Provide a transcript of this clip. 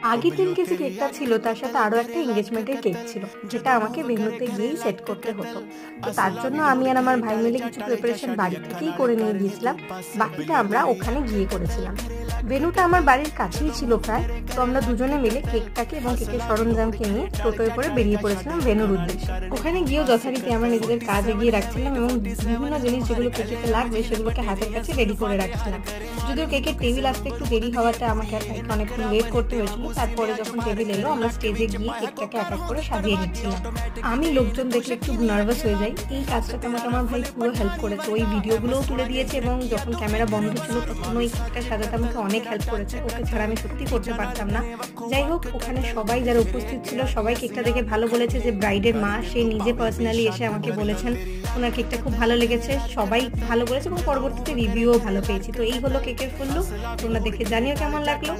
আগের দিনকে যে কেকটা ছিল তার সাথে আরও একটা এঙ্গেজমেন্টের কেক ছিল, যেটা আমাকে ভেন্যুতে গিয়েই সেট করতে হতো। তো তার জন্য আমি আর আমার ভাই মিলে কিছু প্রিপারেশন বাড়ি থেকেই করে নিয়ে গিয়েছিলাম, বাকিটা আমরা ওখানে গিয়ে করেছিলাম। ভেন্যুটা আমার বাড়ির কাছেই ছিল প্রায়, তো আমরা দুজনে মিলে কেকটাকে এবং কেকের সরঞ্জামকে নিয়ে টোটোয় করে বেরিয়ে পড়েছিলাম ভেন্যুর উদ্দেশ্যে। ওখানে গিয়েও যথারীতি আমরা নিজেদের কাজ এগিয়ে রাখছিলাম এবং বিভিন্ন জিনিস যেগুলো কেকেতে লাগবে সেগুলোকে হাতের কাছে রেডি করে রাখছিলাম। যদিও কেকের টেবিল আসতে একটু দেরি হওয়াতে আমাকে আর ভাইকে অনেকক্ষণ ওয়েট করতে হয়েছিল। তারপরে যখন টেবিল এলো আমরা স্টেজে গিয়ে কেকটাকে এক এক করে সাজিয়ে নিচ্ছিলাম। আমি লোকজন দেখলে একটু নার্ভাস হয়ে যাই। এই কাজটাতে আমাকে আমার ভাই পুরো হেল্প করেছে, ওই ভিডিওগুলোও তুলে দিয়েছে এবং যখন ক্যামেরা বন্ধ ছিল তখন ওই কেকটা সাজাতে আমাকে অনেক হেল্প করেছে। ওকে ছাড়া আমি সত্যি করতে পারতাম না। যাই হোক, ওখানে সবাই যারা উপস্থিত ছিল সবাই কেকটা দেখে ভালো বলেছে। যে ব্রাইডের মা, সে নিজে পার্সোনালি এসে আমাকে বলেছেন ওনার কেকটা খুব ভালো লেগেছে, সবাই ভালো বলেছে এবং পরবর্তীতে রিভিউও ভালো পেয়েছি। তো এই হলো কেকের ফুল লুক। তোমরা দেখে জানিও কেমন লাগলো।